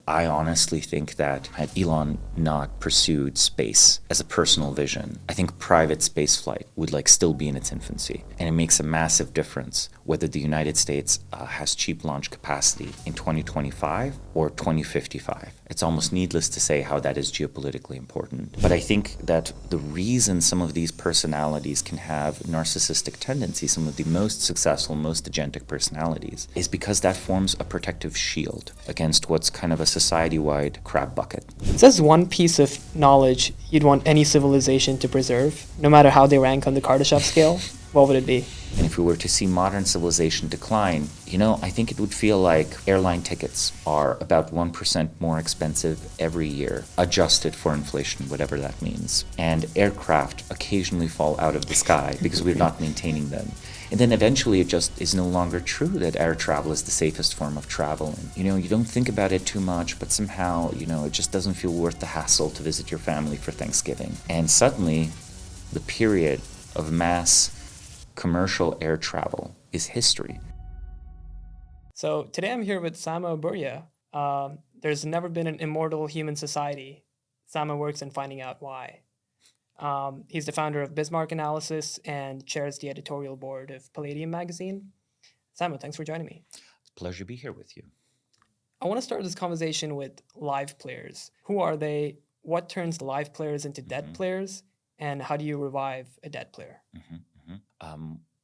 I honestly think that had Elon not pursued space as a personal vision, I think private spaceflight would still be in its infancy. And it makes a massive difference whether the United States has cheap launch capacity in 2025 or 2055. It's almost needless to say how that is geopolitically important. But I think that the reason some of these personalities can have narcissistic tendencies, some of the most successful, most agentic personalities, is because that forms a protective shield against what's kind of a society-wide crab bucket. It says one piece of knowledge you'd want any civilization to preserve, no matter how they rank on the Kardashev scale. What would it be? And if we were to see modern civilization decline, I think it would feel like airline tickets are about 1% more expensive every year, adjusted for inflation, whatever that means. And aircraft occasionally fall out of the sky because we're not maintaining them. And then eventually it just is no longer true that air travel is the safest form of travel. And, you don't think about it too much, but somehow, it just doesn't feel worth the hassle to visit your family for Thanksgiving. And suddenly, the period of mass commercial air travel is history. So today I'm here with Samo Burja. There's never been an immortal human society. Samo works in finding out why. He's the founder of Bismarck Analysis and chairs the editorial board of Palladium Magazine. Samo, thanks for joining me. It's a pleasure to be here with you. I want to start this conversation with live players. Who are they? What turns live players into dead players? And how do you revive a dead player?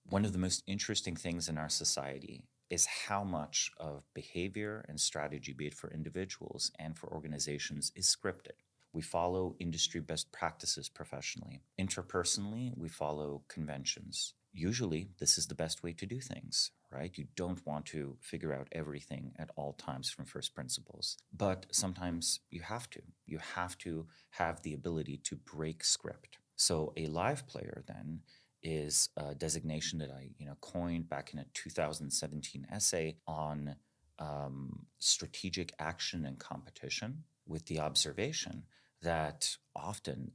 One of the most interesting things in our society is how much of behavior and strategy, be it for individuals and for organizations, is scripted. We follow industry best practices professionally. Interpersonally, we follow conventions. Usually, this is the best way to do things, right? You don't want to figure out everything at all times from first principles. But sometimes you have to. You have to have the ability to break script. So a live player then is a designation that I coined back in a 2017 essay on strategic action and competition, with the observation that often,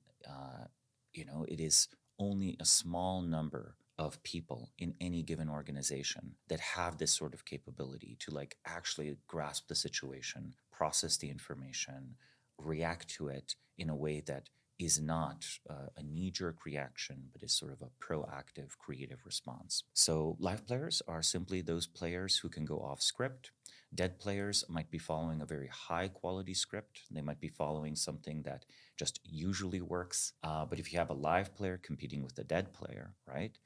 it is only a small number of people in any given organization that have this sort of capability to actually grasp the situation, process the information, react to it in a way that is not a knee-jerk reaction, but is sort of a proactive, creative response. So live players are simply those players who can go off script. Dead players might be following a very high-quality script. They might be following something that just usually works. But if you have a live player competing with a dead player, right,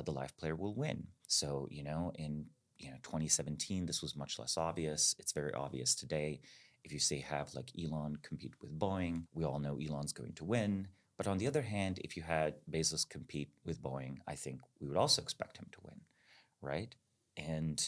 the live player will win. So, in 2017, this was much less obvious. It's very obvious today. If you say have Elon compete with Boeing, we all know Elon's going to win. But on the other hand, if you had Bezos compete with Boeing, I think we would also expect him to win, right? And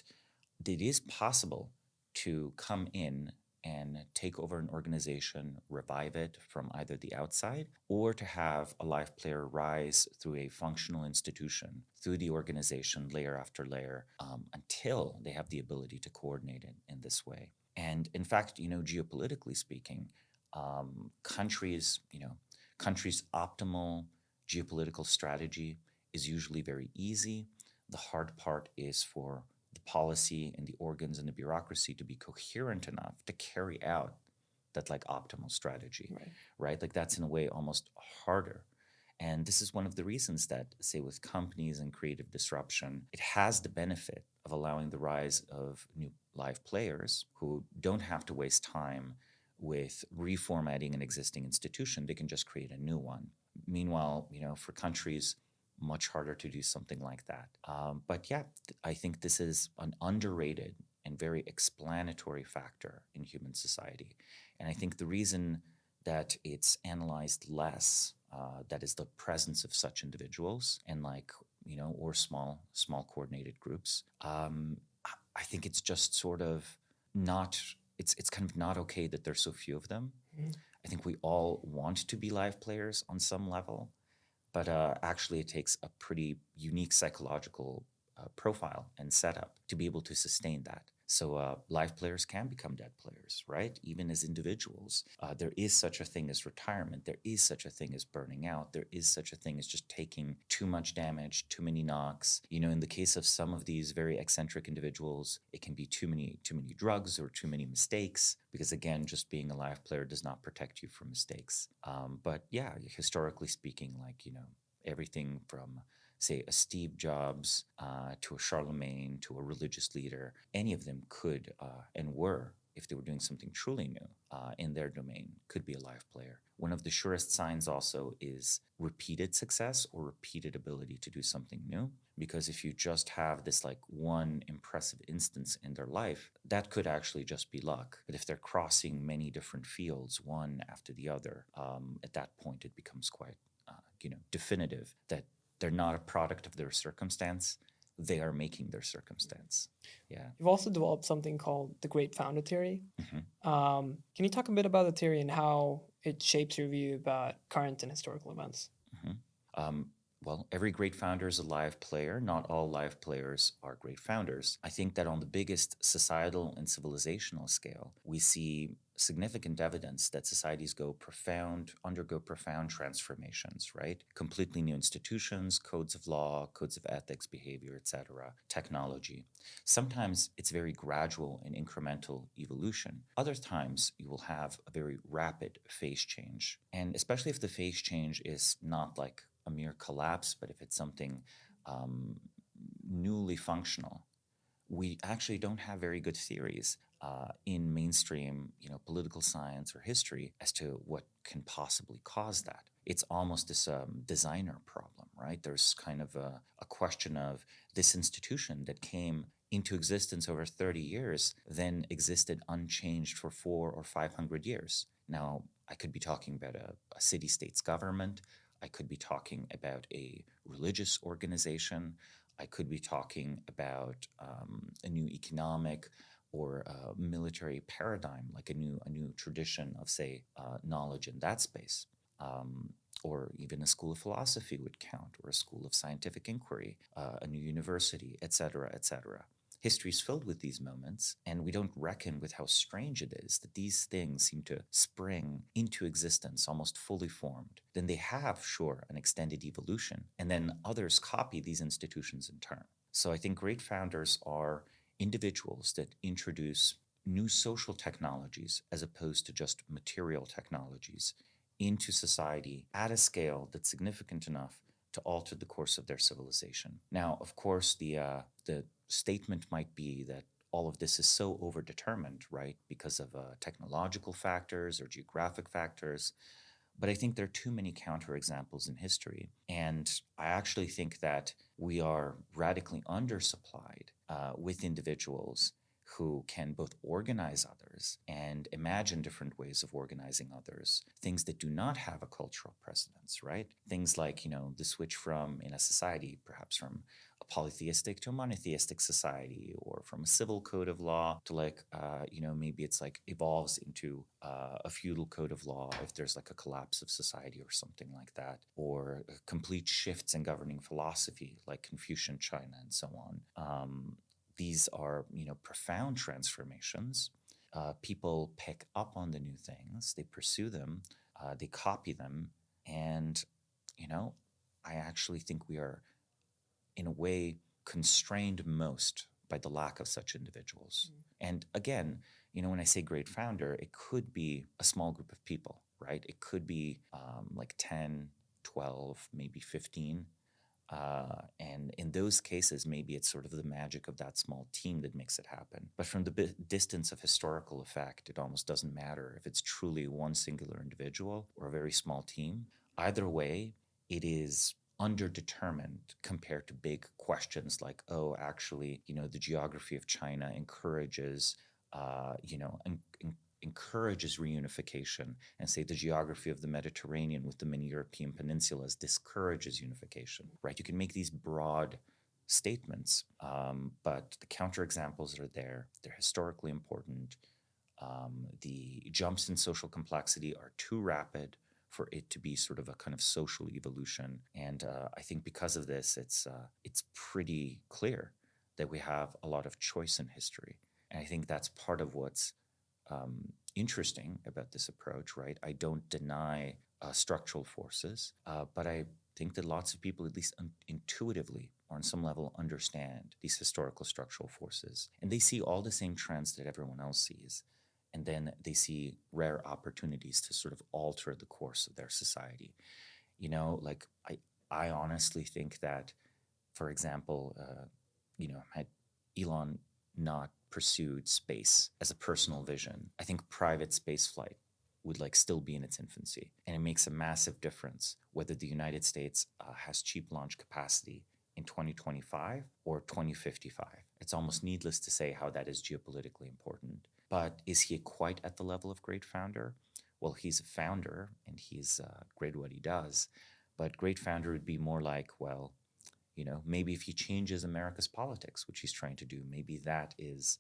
it is possible to come in and take over an organization, revive it from either the outside, or to have a live player rise through a functional institution, through the organization, layer after layer, until they have the ability to coordinate it in this way. And in fact, geopolitically speaking, countries' optimal geopolitical strategy is usually very easy. The hard part is for the policy and the organs and the bureaucracy to be coherent enough to carry out that optimal strategy, right? That's in a way almost harder. And this is one of the reasons that, say, with companies and creative disruption, it has the benefit of allowing the rise of new live players who don't have to waste time with reformatting an existing institution. They can just create a new one. Meanwhile, for countries, much harder to do something like that. But yeah, I think this is an underrated and very explanatory factor in human society. And I think the reason that it's analyzed less, that is the presence of such individuals and or small coordinated groups. I think it's just sort of not, it's kind of not okay that there's so few of them. I think we all want to be live players on some level, but actually it takes a pretty unique psychological profile and setup to be able to sustain that. So live players can become dead players, right? Even as individuals, there is such a thing as retirement. There is such a thing as burning out. There is such a thing as just taking too much damage, too many knocks. In the case of some of these very eccentric individuals, it can be too many drugs or too many mistakes. Because again, just being a live player does not protect you from mistakes. But yeah, historically speaking, everything from say a Steve Jobs to a Charlemagne to a religious leader, any of them could and were, if they were doing something truly new in their domain, could be a live player. One of the surest signs also is repeated success or repeated ability to do something new. Because if you just have this one impressive instance in their life, that could actually just be luck. But if they're crossing many different fields, one after the other, at that point it becomes quite definitive that they're not a product of their circumstance. They are making their circumstance. Yeah. You've also developed something called the Great Founder Theory. Mm-hmm. Can you talk a bit about the theory and how it shapes your view about current and historical events? Mm-hmm. Well, every great founder is a live player. Not all live players are great founders. I think that on the biggest societal and civilizational scale, we see significant evidence that societies undergo profound transformations, right? Completely new institutions, codes of law, codes of ethics, behavior, etc., technology. Sometimes it's very gradual and incremental evolution. Other times you will have a very rapid phase change. And especially if the phase change is not like a mere collapse, but if it's something newly functional, we actually don't have very good theories in mainstream, political science or history as to what can possibly cause that. It's almost this designer problem, right? There's kind of a question of this institution that came into existence over 30 years, then existed unchanged for 400 or 500 years. Now, I could be talking about a city-state's government. I could be talking about a religious organization. I could be talking about a new economic or military paradigm, like a new tradition of, say, knowledge in that space. Or even a school of philosophy would count, or a school of scientific inquiry, a new university, etc., etc. History is filled with these moments, and we don't reckon with how strange it is that these things seem to spring into existence almost fully formed. Then they have, sure, an extended evolution, and then others copy these institutions in turn. So I think great founders are individuals that introduce new social technologies as opposed to just material technologies into society at a scale that's significant enough to alter the course of their civilization. Now, of course, the statement might be that all of this is so overdetermined, right, because of technological factors or geographic factors. But I think there are too many counterexamples in history. And I actually think that we are radically undersupplied with individuals who can both organize others and imagine different ways of organizing others, things that do not have a cultural precedence, right? Things like, the switch from, in a society, perhaps from a polytheistic to a monotheistic society, or from a civil code of law to maybe it's evolves into a feudal code of law if there's a collapse of society or something like that, or complete shifts in governing philosophy like Confucian China and so on. These are, profound transformations. People pick up on the new things, they pursue them, they copy them, and, I actually think we are, in a way, constrained most by the lack of such individuals. And again, when I say great founder, it could be a small group of people, right? It could be 10, 12, maybe 15. And in those cases, maybe it's sort of the magic of that small team that makes it happen. But from the distance of historical effect, it almost doesn't matter if it's truly one singular individual or a very small team. Either way, it is underdetermined compared to big questions like, actually, the geography of China encourages, encourages reunification, and say the geography of the Mediterranean with the many European peninsulas discourages unification, right? You can make these broad statements, but the counterexamples are there. They're historically important. The jumps in social complexity are too rapid for it to be sort of a kind of social evolution. And I think because of this, it's pretty clear that we have a lot of choice in history. And I think that's part of what's interesting about this approach, right? I don't deny structural forces, but I think that lots of people, at least intuitively or on some level, understand these historical structural forces. And they see all the same trends that everyone else sees. And then they see rare opportunities to sort of alter the course of their society. You know, like I honestly think that, for example, had Elon not pursued space as a personal vision, I think private space flight would like still be in its infancy. And it makes a massive difference whether the United States has cheap launch capacity in 2025 or 2055. It's almost needless to say how that is geopolitically important. But is he quite at the level of great founder? Well, he's a founder and he's great at what he does. But great founder would be more like, well, maybe if he changes America's politics, which he's trying to do, maybe that is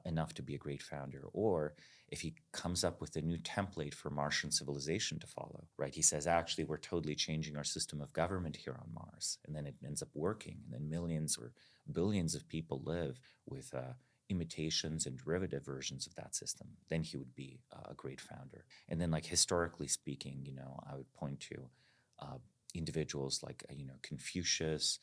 enough to be a great founder. Or if he comes up with a new template for Martian civilization to follow, right? He says, actually, we're totally changing our system of government here on Mars. And then it ends up working. And then millions or billions of people live with imitations and derivative versions of that system. Then he would be a great founder. And then, like, historically speaking, I would point to individuals like Confucius,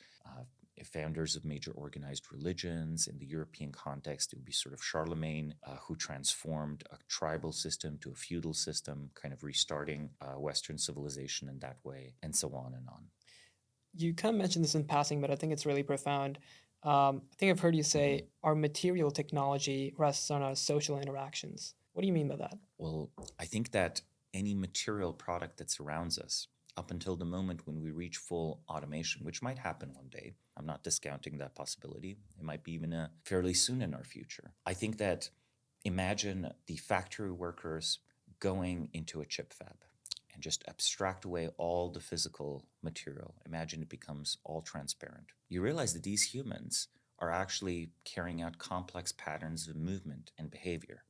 founders of major organized religions. In the European context, it would be sort of Charlemagne, who transformed a tribal system to a feudal system, kind of restarting Western civilization in that way, and so on and on. You kind of mentioned this in passing, but I think it's really profound. I think I've heard you say our material technology rests on our social interactions. What do you mean by that? Well, I think that any material product that surrounds us, up until the moment when we reach full automation, which might happen one day. I'm not discounting that possibility. It might be even fairly soon in our future. I think that imagine the factory workers going into a chip fab and just abstract away all the physical material. Imagine it becomes all transparent. You realize that these humans are actually carrying out complex patterns of movement and behavior.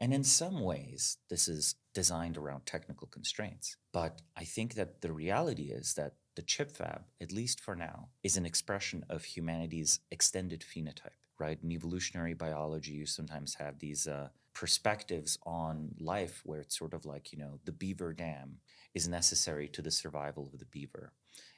And in some ways, this is designed around technical constraints. But I think that the reality is that the chip fab, at least for now, is an expression of humanity's extended phenotype, right? In evolutionary biology, you sometimes have these perspectives on life where it's sort of like, the beaver dam is necessary to the survival of the beaver.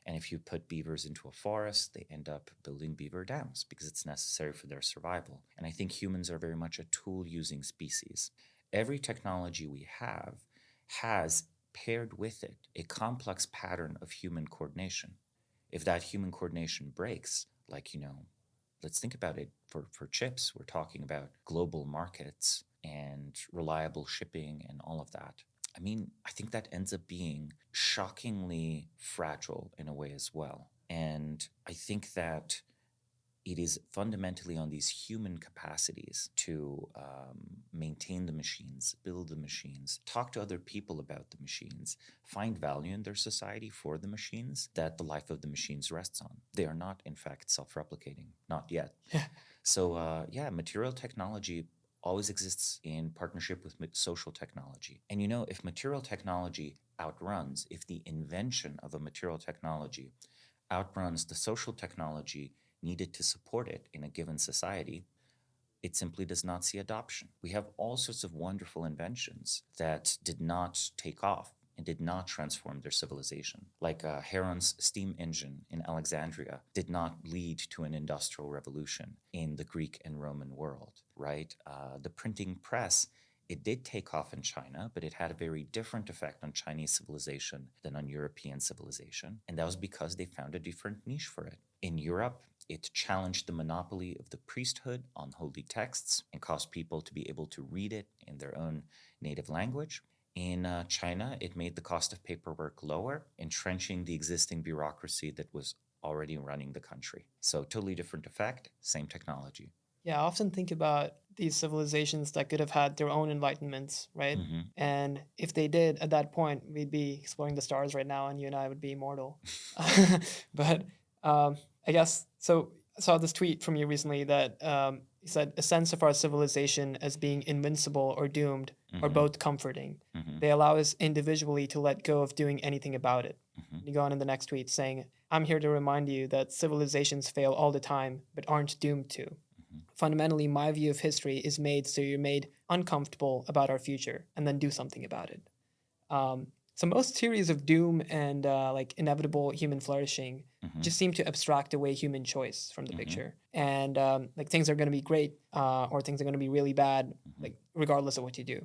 And if you put beavers into a forest, they end up building beaver dams because it's necessary for their survival. And I think humans are very much a tool-using species. Every technology we have has paired with it a complex pattern of human coordination. If that human coordination breaks, like, let's think about it for chips, we're talking about global markets and reliable shipping and all of that. I mean, I think that ends up being shockingly fragile in a way as well. And I think that it is fundamentally on these human capacities to maintain the machines, build the machines, talk to other people about the machines, find value in their society for the machines that the life of the machines rests on. They are not, in fact, self-replicating, not yet. So, material technology always exists in partnership with social technology. And if material technology outruns, if the invention of a material technology outruns the social technology needed to support it in a given society, it simply does not see adoption. We have all sorts of wonderful inventions that did not take off and did not transform their civilization. Like Heron's steam engine in Alexandria did not lead to an industrial revolution in the Greek and Roman world, right? The printing press, it did take off in China, but it had a very different effect on Chinese civilization than on European civilization. And that was because they found a different niche for it. In Europe, it challenged the monopoly of the priesthood on holy texts and caused people to be able to read it in their own native language. In China, it made the cost of paperwork lower, entrenching the existing bureaucracy that was already running the country. So totally different effect, same technology. Yeah, I often think about these civilizations that could have had their own enlightenments, right? Mm-hmm. And if they did, at that point, we'd be exploring the stars right now, and you and I would be immortal. But I guess so. I saw this tweet from you recently that you said a sense of our civilization as being invincible or doomed are both comforting. They allow us individually to let go of doing anything about it. You go on in the next tweet saying, "I'm here to remind you that civilizations fail all the time, but aren't doomed to. fundamentally my view of history is made so you're made uncomfortable about our future and then do something about it. So most theories of doom and like inevitable human flourishing just seem to abstract away human choice from the picture, and like things are going to be great or things are going to be really bad, like regardless of what you do.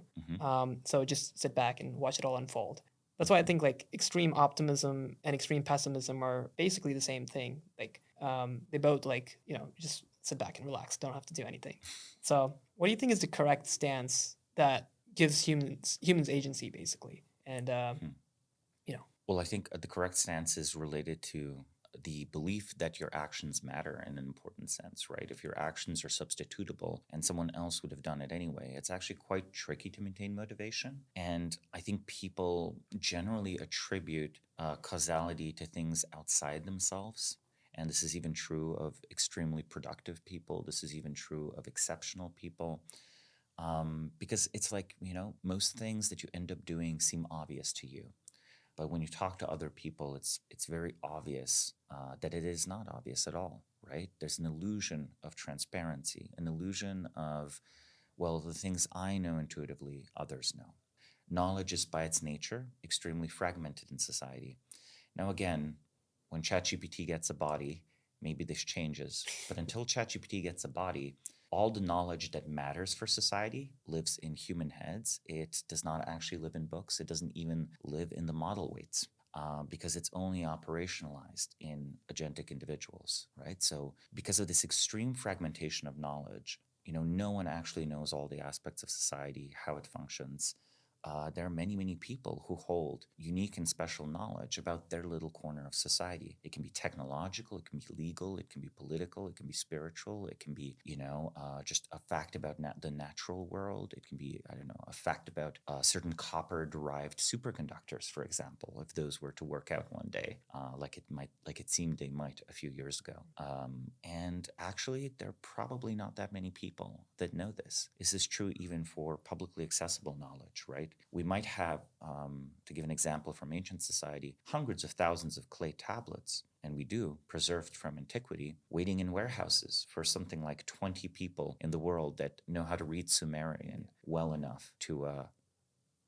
So just sit back and watch it all unfold. That's why I think like extreme optimism and extreme pessimism are basically the same thing. Like they both like just sit back and relax, don't have to do anything. So what do you think is the correct stance that gives humans agency basically? And Well, I think the correct stance is related to the belief that your actions matter in an important sense, right? If your actions are substitutable and someone else would have done it anyway, it's actually quite tricky to maintain motivation. And I think people generally attribute causality to things outside themselves. And this is even true of extremely productive people. This is even true of exceptional people. Because it's like, most things that you end up doing seem obvious to you. But when you talk to other people, it's very obvious that it is not obvious at all, right? There's an illusion of transparency, an illusion of, well, the things I know intuitively, others know. Knowledge is by its nature extremely fragmented in society. Now, again, when ChatGPT gets a body, maybe this changes. But until ChatGPT gets a body, all the knowledge that matters for society lives in human heads. It does not actually live in books. It doesn't even live in the model weights because it's only operationalized in agentic individuals, right? So because of this extreme fragmentation of knowledge, no one actually knows all the aspects of society, how it functions. There are many, many people who hold unique and special knowledge about their little corner of society. It can be technological, it can be legal, it can be political, it can be spiritual, it can be, just a fact about the natural world. It can be, a fact about certain copper-derived superconductors, for example, if those were to work out one day, like it seemed they might a few years ago. And actually, there are probably not that many people that know this. Is this true even for publicly accessible knowledge, right? We might have, to give an example from ancient society, hundreds of thousands of clay tablets, and we do, preserved from antiquity, waiting in warehouses for something like 20 people in the world that know how to read Sumerian well enough to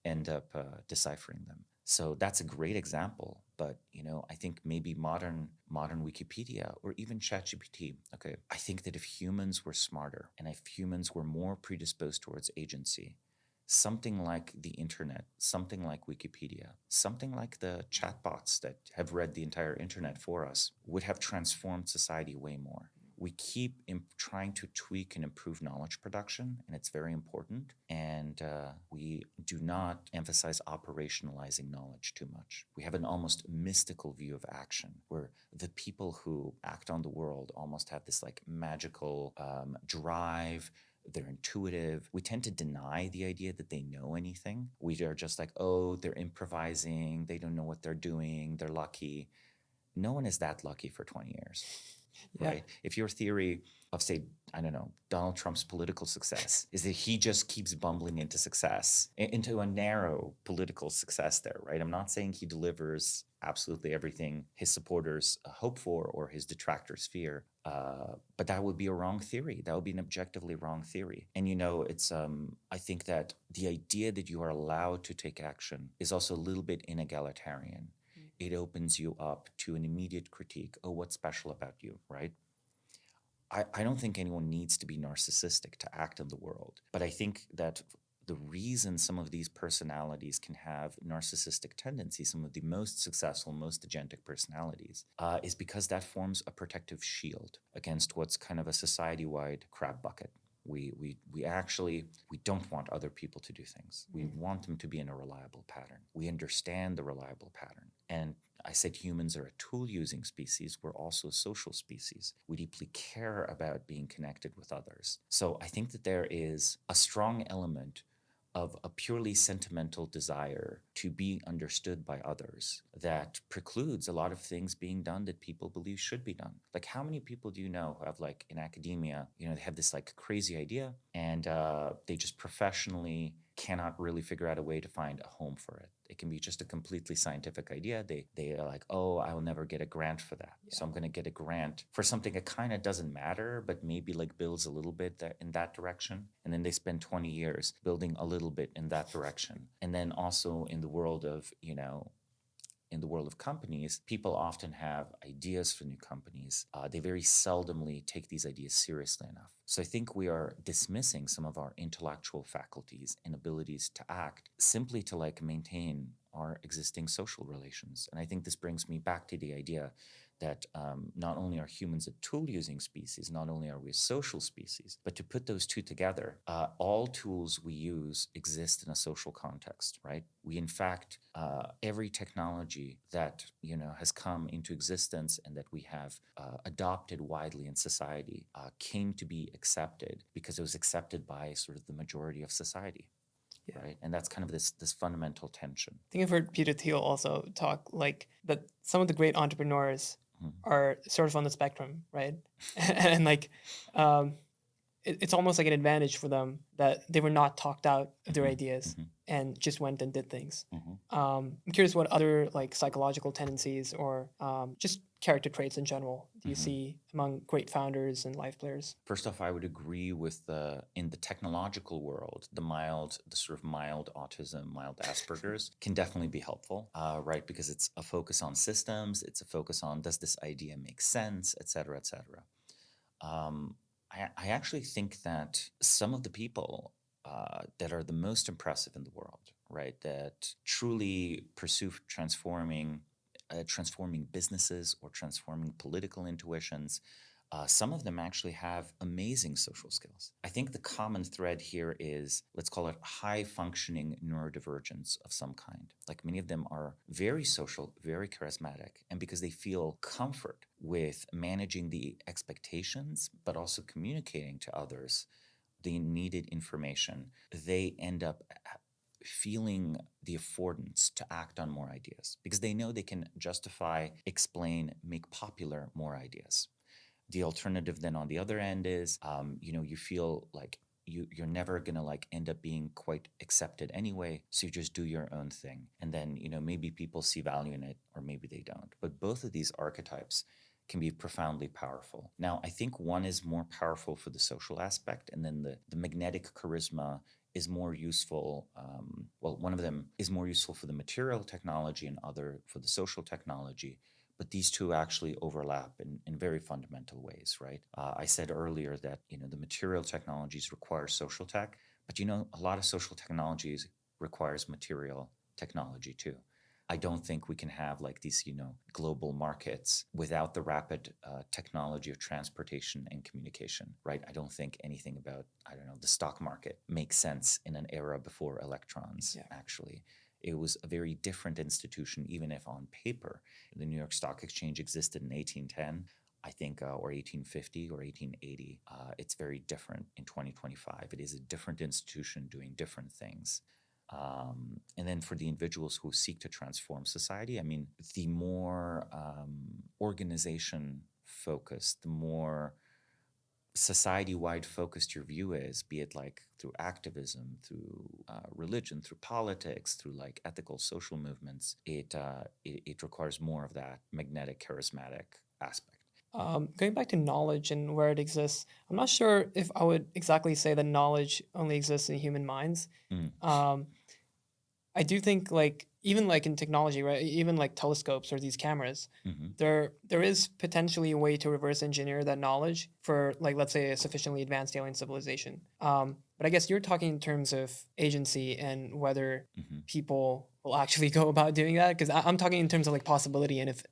end up deciphering them. So that's a great example, but I think maybe modern Wikipedia or even ChatGPT. Okay, I think that if humans were smarter and if humans were more predisposed towards agency, something like the internet, something like Wikipedia, something like the chatbots that have read the entire internet for us would have transformed society way more. We keep trying to tweak and improve knowledge production, and it's very important. And we do not emphasize operationalizing knowledge too much. We have an almost mystical view of action, where the people who act on the world almost have this like magical drive. They're intuitive. We tend to deny the idea that they know anything. We are just like, oh, they're improvising. They don't know what they're doing. They're lucky. No one is that lucky for 20 years. Yeah. Right? If your theory of, say, Donald Trump's political success is that he just keeps bumbling into success, into a narrow political success there, right? I'm not saying he delivers absolutely everything his supporters hope for or his detractors fear, but that would be a wrong theory. That would be an objectively wrong theory. And, it's, I think that the idea that you are allowed to take action is also a little bit inegalitarian. It opens you up to an immediate critique. Oh, what's special about you, right? I don't think anyone needs to be narcissistic to act in the world. But I think that the reason some of these personalities can have narcissistic tendencies, some of the most successful, most agentic personalities, is because that forms a protective shield against what's kind of a society-wide crab bucket. We don't want other people to do things. We want them to be in a reliable pattern. We understand the reliable pattern. And I said humans are a tool-using species. We're also a social species. We deeply care about being connected with others. So I think that there is a strong element of a purely sentimental desire to be understood by others that precludes a lot of things being done that people believe should be done. Like, how many people do you know who have, like, in academia, they have this like crazy idea and they just professionally cannot really figure out a way to find a home for it. It can be just a completely scientific idea. They are like, oh, I will never get a grant for that. So I'm going to get a grant for something that kind of doesn't matter, but maybe like builds a little bit in that direction. And then they spend 20 years building a little bit in that direction. And then also in the world of, in the world of companies, people often have ideas for new companies. They very seldomly take these ideas seriously enough. So I think we are dismissing some of our intellectual faculties and abilities to act simply to like maintain our existing social relations. And I think this brings me back to the idea that not only are humans a tool-using species, not only are we a social species, but to put those two together, all tools we use exist in a social context, right? We, in fact, every technology that has come into existence and that we have adopted widely in society came to be accepted because it was accepted by sort of the majority of society. Yeah. Right. And that's kind of this fundamental tension. I think I've heard Peter Thiel also talk like that some of the great entrepreneurs are sort of on the spectrum, right? And like it's almost like an advantage for them that they were not talked out of their ideas and just went and did things. I'm curious what other like psychological tendencies or just character traits in general do you see among great founders and life players? First off, I would agree with in the technological world, the sort of mild autism, mild Asperger's can definitely be helpful, right? Because it's a focus on systems, it's a focus on does this idea make sense, et cetera, et cetera. I actually think that some of the people that are the most impressive in the world, right, that truly pursue transforming businesses or transforming political intuitions, some of them actually have amazing social skills. I think the common thread here is, let's call it high functioning neurodivergence of some kind. Like many of them are very social, very charismatic, and because they feel comfort with managing the expectations, but also communicating to others the needed information, they end up feeling the affordance to act on more ideas because they know they can justify, explain, make popular more ideas. The alternative then on the other end is, you feel like you're never going to like end up being quite accepted anyway. So you just do your own thing. And then, maybe people see value in it or maybe they don't. But both of these archetypes can be profoundly powerful. Now, I think one is more powerful for the social aspect, and then the magnetic charisma is more useful. One of them is more useful for the material technology and other for the social technology. But these two actually overlap in very fundamental ways, right? I said earlier that the material technologies require social tech, but a lot of social technologies requires material technology too. I don't think we can have like these global markets without the rapid technology of transportation and communication, right? I don't think anything about the stock market makes sense in an era before electrons. Actually. It was a very different institution, even if on paper the New York Stock Exchange existed in 1810, I think, or 1850 or 1880. It's very different in 2025. It is a different institution doing different things. And then for the individuals who seek to transform society, I mean, the more organization focused, the more society-wide focused your view is, be it like through activism, through religion, through politics, through like ethical social movements, it requires more of that magnetic, charismatic aspect. Going back to knowledge and where it exists, I'm not sure if I would exactly say that knowledge only exists in human minds. I do think like even like in technology, right? Even like telescopes or these cameras, there is potentially a way to reverse engineer that knowledge for like, let's say, a sufficiently advanced alien civilization. But I guess you're talking in terms of agency and whether people will actually go about doing that. Because I'm talking in terms of like possibility and if.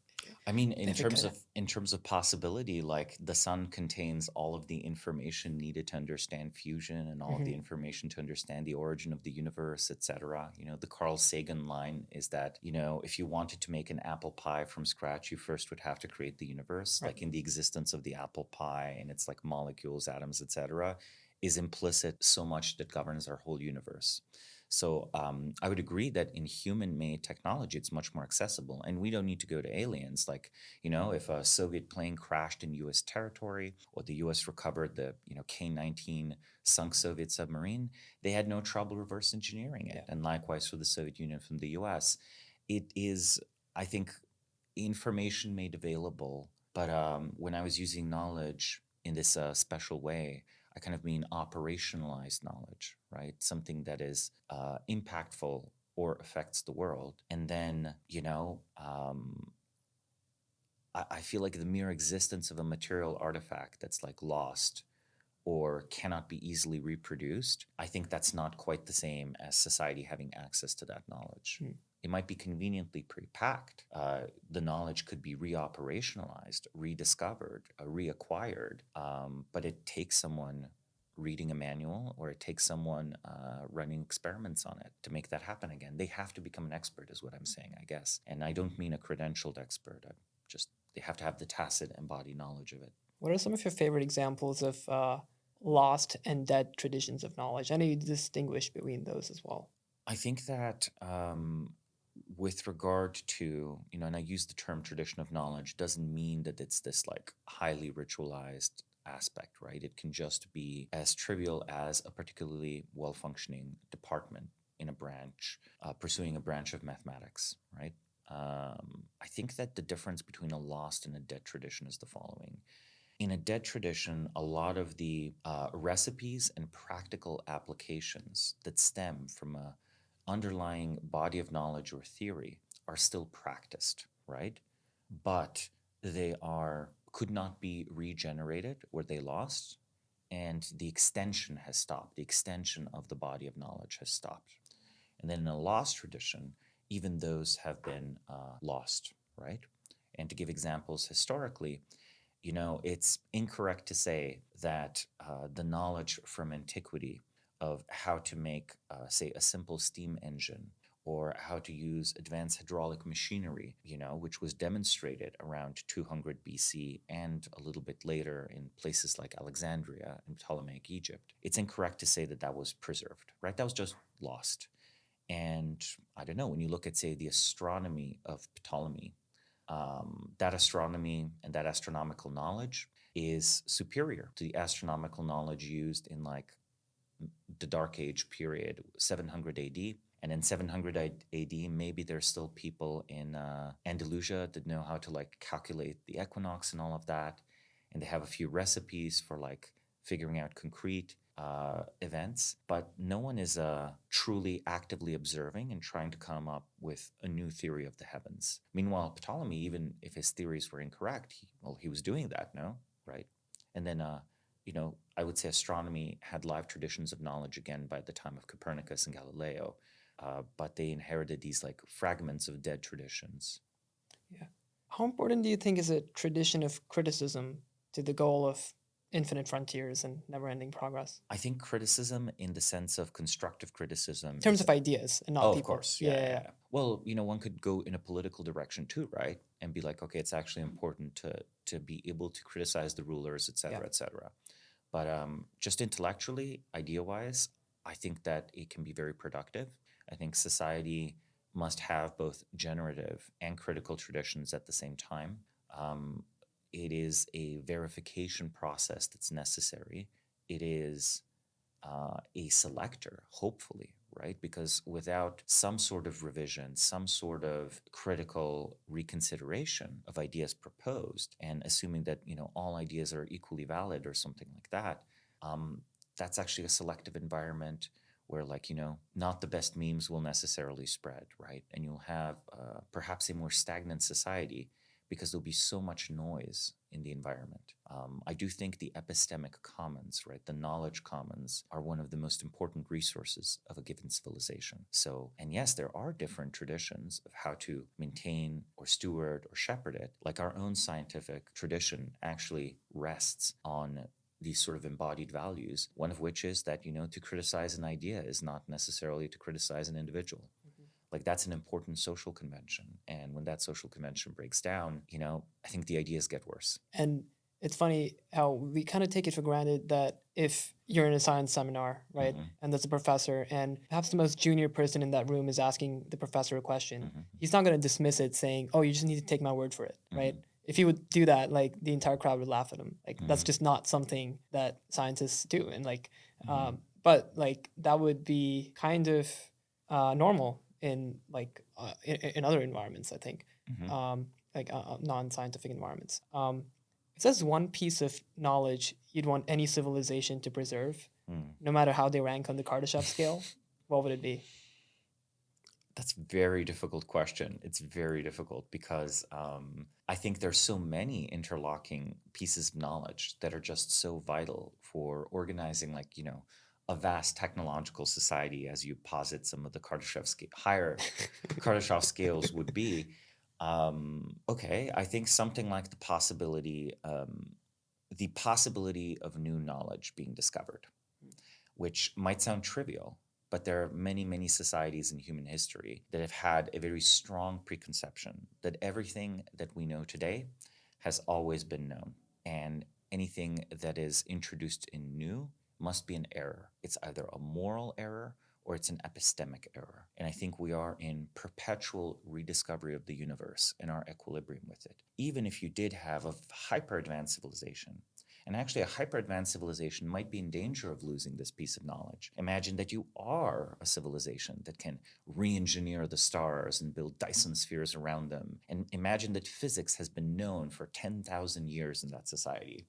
I mean, in terms of possibility, like the sun contains all of the information needed to understand fusion and all of the information to understand the origin of the universe, etc. The Carl Sagan line is that, if you wanted to make an apple pie from scratch, you first would have to create the universe. Right. Like in the existence of the apple pie and its like molecules, atoms, etc., is implicit so much that governs our whole universe. So I would agree that in human-made technology, it's much more accessible, and we don't need to go to aliens. Like, if a Soviet plane crashed in U.S. territory, or the U.S. recovered the K-19 sunk Soviet submarine, they had no trouble reverse engineering it. And likewise for the Soviet Union from the U.S. It is, I think, information made available. But when I was using knowledge in this special way, I kind of mean operationalized knowledge, right? Something that is impactful or affects the world. And then, I feel like the mere existence of a material artifact that's like lost or cannot be easily reproduced, I think that's not quite the same as society having access to that knowledge. It might be conveniently pre-packed. The knowledge could be reoperationalized, rediscovered, reacquired, but it takes someone reading a manual, or it takes someone running experiments on it to make that happen again. They have to become an expert is what I'm saying, I guess. And I don't mean a credentialed expert. They have to have the tacit embodied knowledge of it. What are some of your favorite examples of lost and dead traditions of knowledge? I know you distinguish between those as well. I think that with regard to, and I use the term tradition of knowledge, doesn't mean that it's this like highly ritualized aspect, right? It can just be as trivial as a particularly well-functioning department in a branch, pursuing a branch of mathematics, right? I think that the difference between a lost and a dead tradition is the following. In a dead tradition, a lot of the recipes and practical applications that stem from a underlying body of knowledge or theory are still practiced, right? But they could not be regenerated, or they lost, and the extension has stopped. The extension of the body of knowledge has stopped. And then in a lost tradition, even those have been lost, right? And to give examples historically, it's incorrect to say that the knowledge from antiquity of how to make, say, a simple steam engine, or how to use advanced hydraulic machinery, which was demonstrated around 200 BC and a little bit later in places like Alexandria and Ptolemaic Egypt. It's incorrect to say that that was preserved, right? That was just lost. And I don't know, when you look at, say, the astronomy of Ptolemy, that astronomy and that astronomical knowledge is superior to the astronomical knowledge used in like the Dark Age period, 700 AD. And in 700 AD, maybe there's still people in Andalusia that know how to like calculate the equinox and all of that. And they have a few recipes for like figuring out concrete events, but no one is truly actively observing and trying to come up with a new theory of the heavens. Meanwhile, Ptolemy, even if his theories were incorrect, he was doing that, no? Right? And then, I would say astronomy had live traditions of knowledge again by the time of Copernicus and Galileo, but they inherited these like fragments of dead traditions. Yeah. How important do you think is a tradition of criticism to the goal of infinite frontiers and never-ending progress? I think criticism in the sense of constructive criticism. In terms of ideas and not people. Of course. Yeah. Well, one could go in a political direction too, right? And be like, okay, it's actually important to be able to criticize the rulers, et cetera, et cetera. But just intellectually, idea-wise, I think that it can be very productive. I think society must have both generative and critical traditions at the same time. It is a verification process that's necessary. It is a selector, hopefully, right? Because without some sort of revision, some sort of critical reconsideration of ideas proposed, and assuming that, all ideas are equally valid or something like that, that's actually a selective environment where, like, not the best memes will necessarily spread, right? And you'll have perhaps a more stagnant society because there'll be so much noise in the environment. I do think the epistemic commons, right, the knowledge commons, are one of the most important resources of a given civilization. So, and yes, there are different traditions of how to maintain or steward or shepherd it. Like our own scientific tradition actually rests on these sort of embodied values, one of which is that, to criticize an idea is not necessarily to criticize an individual. Like that's an important social convention. And when that social convention breaks down, I think the ideas get worse. And it's funny how we kind of take it for granted that if you're in a science seminar, right, Mm-hmm. and there's a professor, and perhaps the most junior person in that room is asking the professor a question, Mm-hmm. he's not going to dismiss it saying, "Oh, you just need to take my word for it," right? Mm-hmm. If he would do that, like the entire crowd would laugh at him. Like that's Mm-hmm. just not something that scientists do, and like, Mm-hmm. but like that would be kind of normal in in other environments, I think, Mm-hmm. non-scientific environments. It says one piece of knowledge you'd want any civilization to preserve, Mm. no matter how they rank on the Kardashev scale. What would it be? That's a very difficult question. It's very difficult because I think there's so many interlocking pieces of knowledge that are just so vital for organizing, like, a vast technological society, as you posit some of the higher Kardashev scales would be. Okay, I think something like the possibility of new knowledge being discovered, which might sound trivial, but there are many, many societies in human history that have had a very strong preconception that everything that we know today has always been known. And anything that is introduced in new must be an error. It's either a moral error or it's an epistemic error. And I think we are in perpetual rediscovery of the universe and our equilibrium with it. Even if you did have a hyper advanced civilization, and actually, a hyper advanced civilization might be in danger of losing this piece of knowledge. Imagine that you are a civilization that can re engineer the stars and build Dyson spheres around them. And imagine that physics has been known for 10,000 years in that society.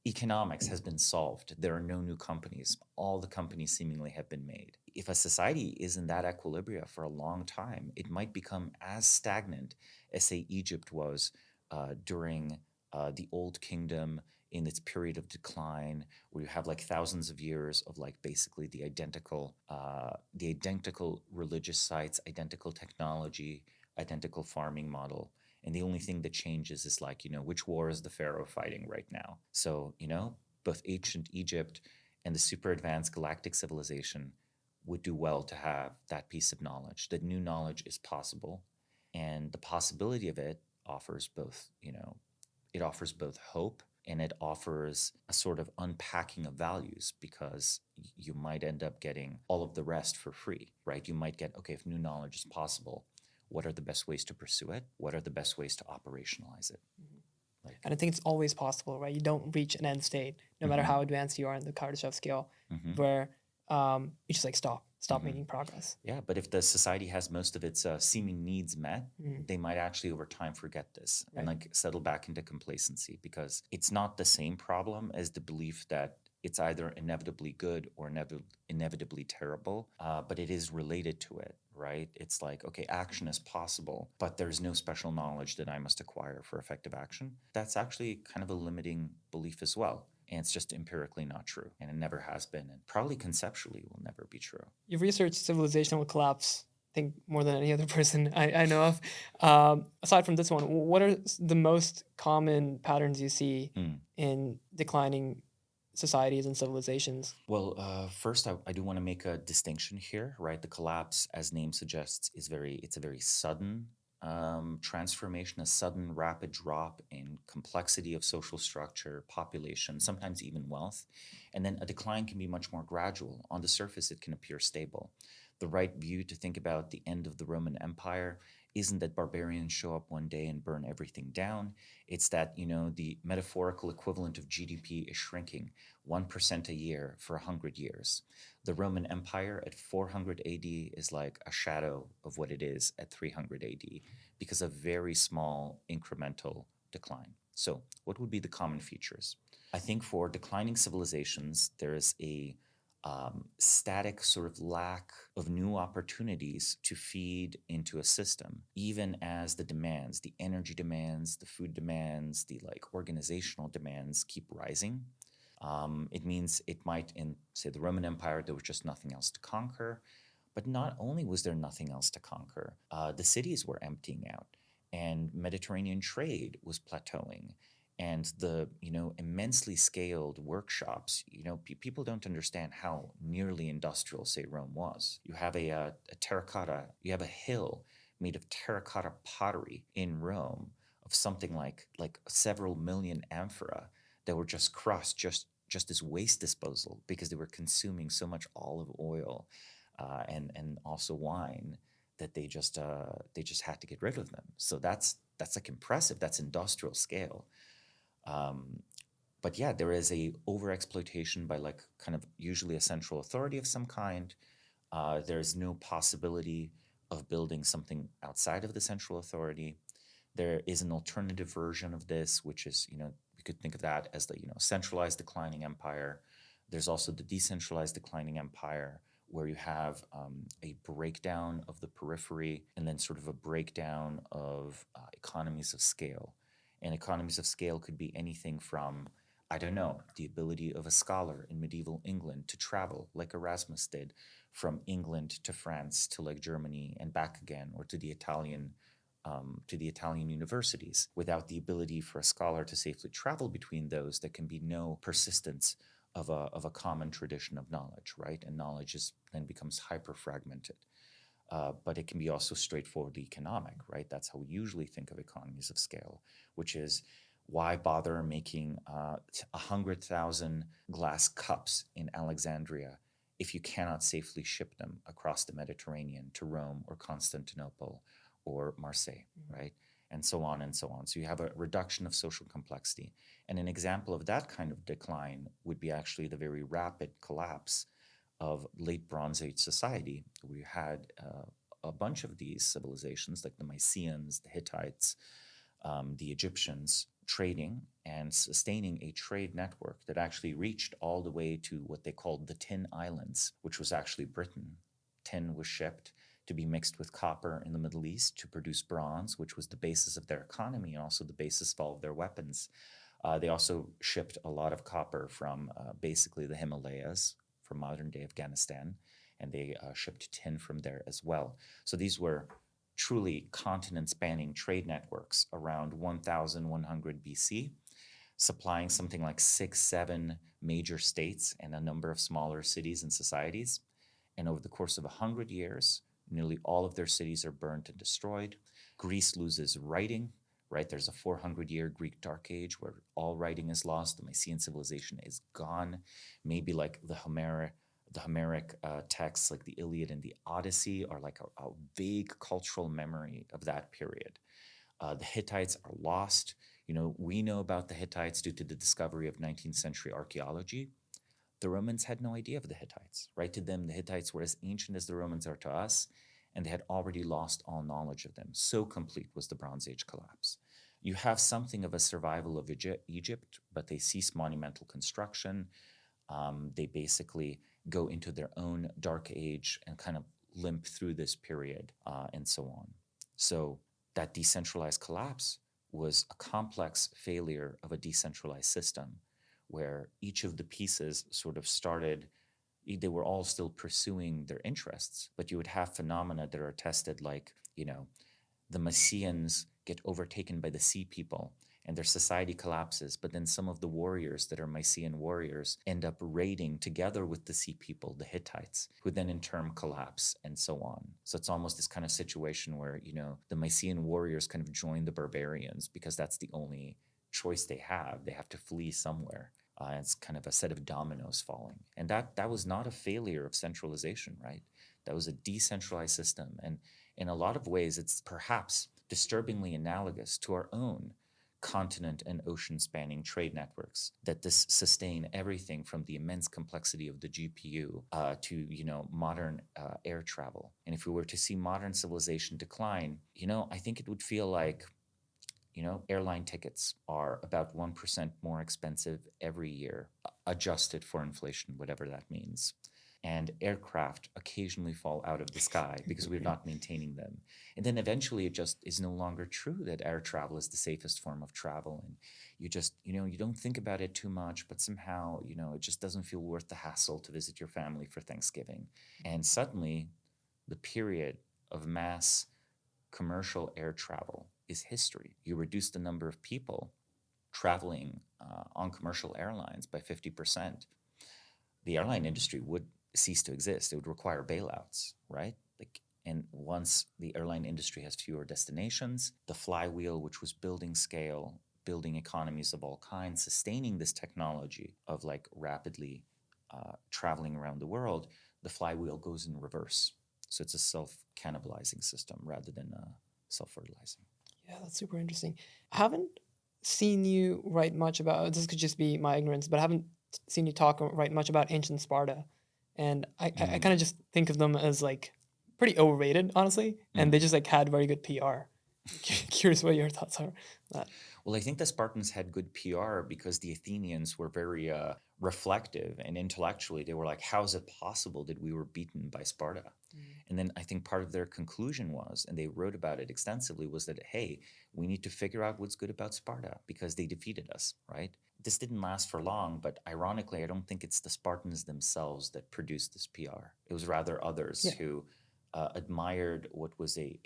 Economics has been solved. There are no new companies. All the companies seemingly have been made. If a society is in that equilibria for a long time, it might become as stagnant as, say, Egypt was during the Old Kingdom in its period of decline, where you have like thousands of years of like basically the identical religious sites, identical technology, identical farming model. And the only thing that changes is like, which war is the pharaoh fighting right now? So, both ancient Egypt and the super advanced galactic civilization would do well to have that piece of knowledge, that new knowledge is possible. And the possibility of it offers both, it offers both hope and it offers a sort of unpacking of values because you might end up getting all of the rest for free, right? You might get, okay, if new knowledge is possible, what are the best ways to pursue it? What are the best ways to operationalize it? Like, And I think it's always possible, right? You don't reach an end state, no matter how advanced you are in the Kardashev scale, where you just like stop making progress. Yeah, but if the society has most of its seeming needs met, they might actually over time forget this and Right. like settle back into complacency because it's not the same problem as the belief that it's either inevitably good or inevitably terrible, but it is related to it, right? It's like, okay, action is possible, but there's no special knowledge that I must acquire for effective action. That's actually kind of a limiting belief as well. And it's just empirically not true. And it never has been. And probably conceptually will never be true. You've researched civilizational collapse, I think, more than any other person I know of. Aside from this one, what are the most common patterns you see in declining societies and civilizations? Well, first, I do want to make a distinction here, right? The collapse, as name suggests, it's a very sudden transformation, a sudden rapid drop in complexity of social structure, population, sometimes even wealth. And then a decline can be much more gradual. On the surface, it can appear stable. The right view to think about the end of the Roman Empire isn't that barbarians show up one day and burn everything down. It's that, the metaphorical equivalent of GDP is shrinking 1% a year for 100 years. The Roman Empire at 400 AD is like a shadow of what it is at 300 AD because of very small incremental decline. So, what would be the common features? I think for declining civilizations, there is a static sort of lack of new opportunities to feed into a system, even as the demands, the energy demands, the food demands, the like organizational demands keep rising. It means it might, in say the Roman Empire, there was just nothing else to conquer. But not only was there nothing else to conquer, the cities were emptying out, and Mediterranean trade was plateauing, and the immensely scaled workshops. People don't understand how nearly industrial, say, Rome was. You have a terracotta, you have a hill made of terracotta pottery in Rome of something like several million amphora that were just crushed just as waste disposal because they were consuming so much olive oil and also wine that they just had to get rid of them. So that's like impressive. That's industrial scale. But yeah, there is a overexploitation by like kind of usually a central authority of some kind. There's no possibility of building something outside of the central authority. There is an alternative version of this, which is, we could think of that as the, centralized declining empire. There's also the decentralized declining empire, where you have a breakdown of the periphery and then sort of a breakdown of economies of scale. And economies of scale could be anything from, I don't know, the ability of a scholar in medieval England to travel like Erasmus did from England to France to like Germany and back again, or to the Italian universities. Without the ability for a scholar to safely travel between those, there can be no persistence of a common tradition of knowledge, right? And knowledge then becomes hyper fragmented. But it can be also straightforwardly economic, right? That's how we usually think of economies of scale, which is why bother making 100,000 glass cups in Alexandria if you cannot safely ship them across the Mediterranean to Rome or Constantinople or Marseille, right? And so on and so on. So you have a reduction of social complexity. And an example of that kind of decline would be actually the very rapid collapse of late Bronze Age society. We had a bunch of these civilizations, like the Mycenaeans, the Hittites, the Egyptians, trading and sustaining a trade network that actually reached all the way to what they called the Tin Islands, which was actually Britain. Tin was shipped to be mixed with copper in the Middle East to produce bronze, which was the basis of their economy and also the basis of all of their weapons. They also shipped a lot of copper from basically the Himalayas, from modern-day Afghanistan, and they shipped tin from there as well. So these were truly continent-spanning trade networks around 1100 BC, supplying something like 6-7 major states and a number of smaller cities and societies. And over the course of 100 years, nearly all of their cities are burnt and destroyed. Greece loses writing, right? There's a 400-year Greek Dark Age where all writing is lost. The Mycenaean civilization is gone. Maybe like the Homeric texts like the Iliad and the Odyssey are like a vague cultural memory of that period. The Hittites are lost. We know about the Hittites due to the discovery of 19th century archaeology. The Romans had no idea of the Hittites, right? To them, the Hittites were as ancient as the Romans are to us, and they had already lost all knowledge of them. So complete was the Bronze Age collapse. You have something of a survival of Egypt, but they cease monumental construction. They basically go into their own dark age and kind of limp through this period and so on. So that decentralized collapse was a complex failure of a decentralized system where each of the pieces sort of started, they were all still pursuing their interests, but you would have phenomena that are tested like, the Mycenaeans get overtaken by the Sea People and their society collapses, but then some of the warriors that are Mycenaean warriors end up raiding together with the Sea People, the Hittites, who then in turn collapse and so on. So it's almost this kind of situation where, the Mycenaean warriors kind of join the barbarians because that's the only choice they have. They have to flee somewhere. It's kind of a set of dominoes falling. And that was not a failure of centralization, right? That was a decentralized system. And in a lot of ways, it's perhaps disturbingly analogous to our own continent and ocean spanning trade networks that sustain everything from the immense complexity of the GPU to, modern air travel. And if we were to see modern civilization decline, I think it would feel like, airline tickets are about 1% more expensive every year, adjusted for inflation, whatever that means. And aircraft occasionally fall out of the sky because we're not maintaining them. And then eventually it just is no longer true that air travel is the safest form of travel. And you just, you don't think about it too much, but somehow, it just doesn't feel worth the hassle to visit your family for Thanksgiving. And suddenly the period of mass commercial air travel is history. You reduce the number of people traveling on commercial airlines by 50%. The airline industry would cease to exist. It would require bailouts, right? And once the airline industry has fewer destinations, the flywheel, which was building scale, building economies of all kinds, sustaining this technology of like rapidly traveling around the world, the flywheel goes in reverse. So it's a self-cannibalizing system rather than self-fertilizing. Yeah, that's super interesting. I haven't seen you write much about this. Could just be my ignorance, but I haven't seen you talk or write much about ancient Sparta, and I kind of just think of them as like pretty overrated, honestly, and they just like had very good PR. Curious what your thoughts are on that. Well, I think the Spartans had good PR because the Athenians were very reflective and intellectually. They were like, how is it possible that we were beaten by Sparta? And then I think part of their conclusion was, and they wrote about it extensively, was that, hey, we need to figure out what's good about Sparta because they defeated us, right? This didn't last for long, but ironically, I don't think it's the Spartans themselves that produced this PR. It was rather others who admired what was a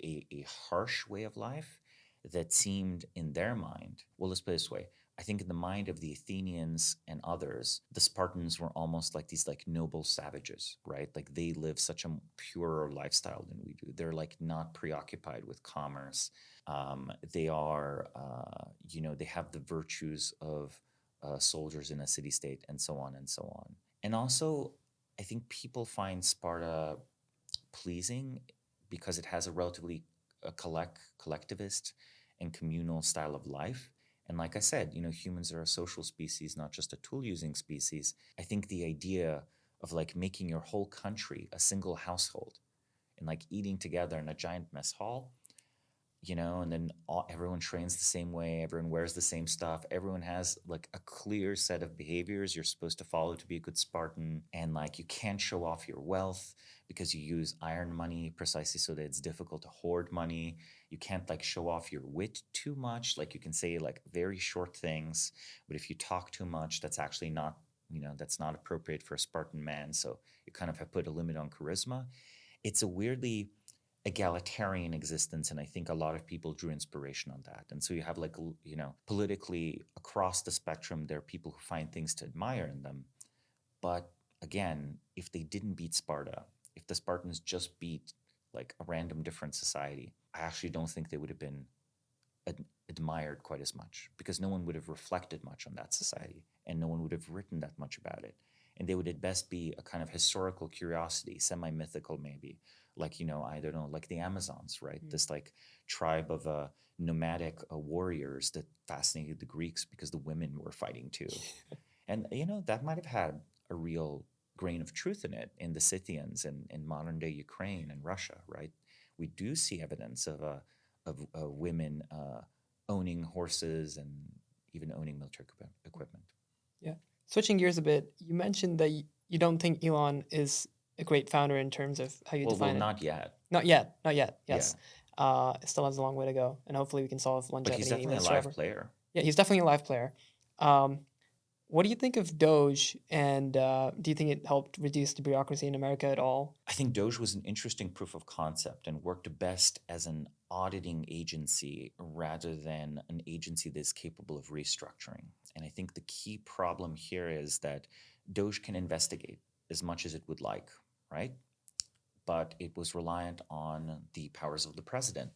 harsh way of life that seemed in their mind. Well, let's put it this way. I think in the mind of the Athenians and others, the Spartans were almost like these like noble savages, right? Like they live such a purer lifestyle than we do. They're like not preoccupied with commerce. They are, they have the virtues of soldiers in a city-state and so on and so on. And also, I think people find Sparta pleasing because it has a relatively collectivist and communal style of life. And like I said, humans are a social species, not just a tool-using species. I think the idea of like making your whole country a single household and like eating together in a giant mess hall, and then everyone trains the same way, everyone wears the same stuff, everyone has like a clear set of behaviors you're supposed to follow to be a good Spartan, and like you can't show off your wealth because you use iron money precisely so that it's difficult to hoard money. You can't like show off your wit too much, like you can say like very short things, but if you talk too much, that's actually not, that's not appropriate for a Spartan man, so you kind of have put a limit on charisma. It's a weirdly egalitarian existence, and I think a lot of people drew inspiration on that. And so you have like, politically across the spectrum, there are people who find things to admire in them. But again, if they didn't beat Sparta, if the Spartans just beat like a random different society, I actually don't think they would have been admired quite as much, because no one would have reflected much on that society and no one would have written that much about it. And they would at best be a kind of historical curiosity, semi-mythical maybe, like, I don't know, like the Amazons, right? This like tribe of nomadic warriors that fascinated the Greeks because the women were fighting too. And, that might have had a real grain of truth in it in the Scythians and in modern day Ukraine and Russia, right? We do see evidence of women owning horses and even owning military equipment. Yeah. Switching gears a bit, you mentioned that you don't think Elon is a great founder in terms of how you define it. Not yet. Not yet. Yes. It still has a long way to go, and hopefully we can solve longevity. But he's definitely a live player. Yeah, he's definitely a live player. What do you think of DOGE, and do you think it helped reduce the bureaucracy in America at all? I think DOGE was an interesting proof of concept and worked best as an auditing agency rather than an agency that's capable of restructuring. And I think the key problem here is that DOGE can investigate as much as it would like, right? But it was reliant on the powers of the president.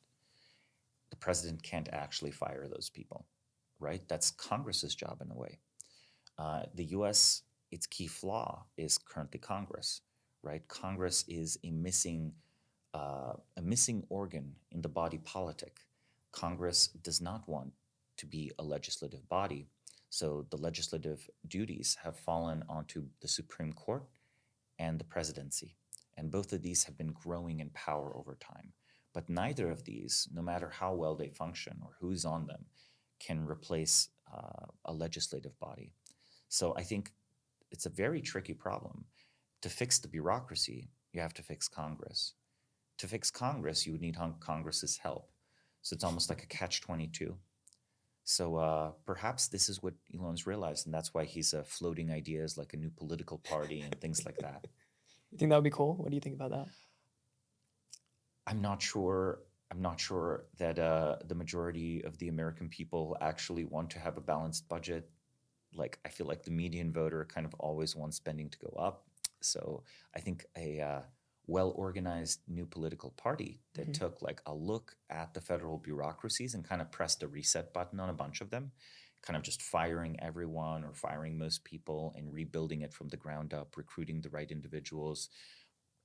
The president can't actually fire those people, right? That's Congress's job in a way. The US, its key flaw is currently Congress, right? Congress is a missing organ in the body politic. Congress does not want to be a legislative body, so the legislative duties have fallen onto the Supreme Court and the presidency, and both of these have been growing in power over time. But neither of these, no matter how well they function or who's on them, can replace a legislative body. So I think it's a very tricky problem. To fix the bureaucracy, you have to fix Congress. To fix Congress, you would need Congress's help. So it's almost like a catch-22. So perhaps this is what Elon's realized, and that's why he's floating ideas like a new political party and things like that. You think that would be cool? What do you think about that? I'm not sure that the majority of the American people actually want to have a balanced budget. Like, I feel like the median voter kind of always wants spending to go up. So I think a well-organized new political party that took like a look at the federal bureaucracies and kind of pressed a reset button on a bunch of them, kind of just firing everyone or firing most people and rebuilding it from the ground up, recruiting the right individuals,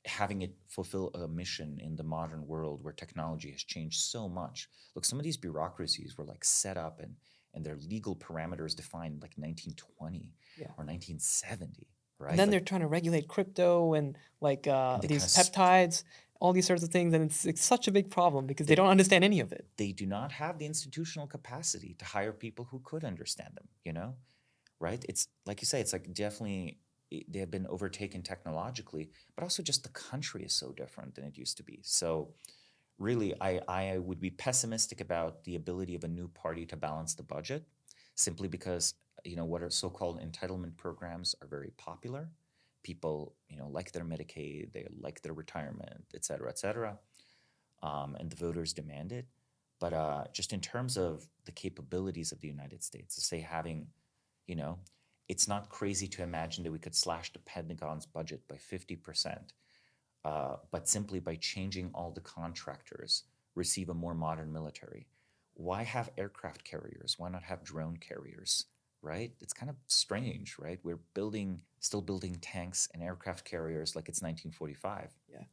having it fulfill a mission in the modern world where technology has changed so much. Look, some of these bureaucracies were like set up and their legal parameters defined like 1920 or 1970, right? And then like, they're trying to regulate crypto and like they these kinda peptides, all these sorts of things, and it's such a big problem because they don't understand any of it. they do not have the institutional capacity to hire people who could understand them, right? It's like you say, it's like definitely they have been overtaken technologically, but also just the country is so different than it used to be. So really, I would be pessimistic about the ability of a new party to balance the budget simply because, what are so-called entitlement programs are very popular. People, like their Medicaid, they like their retirement, et cetera, and the voters demand it. But just in terms of the capabilities of the United States, say having, you know, it's not crazy to imagine that we could slash the Pentagon's budget by 50%, but simply by changing all the contractors, receive a more modern military. Why have aircraft carriers? Why not have drone carriers? Right? It's kind of strange, right? We're still building tanks and aircraft carriers like it's 1945. Yeah.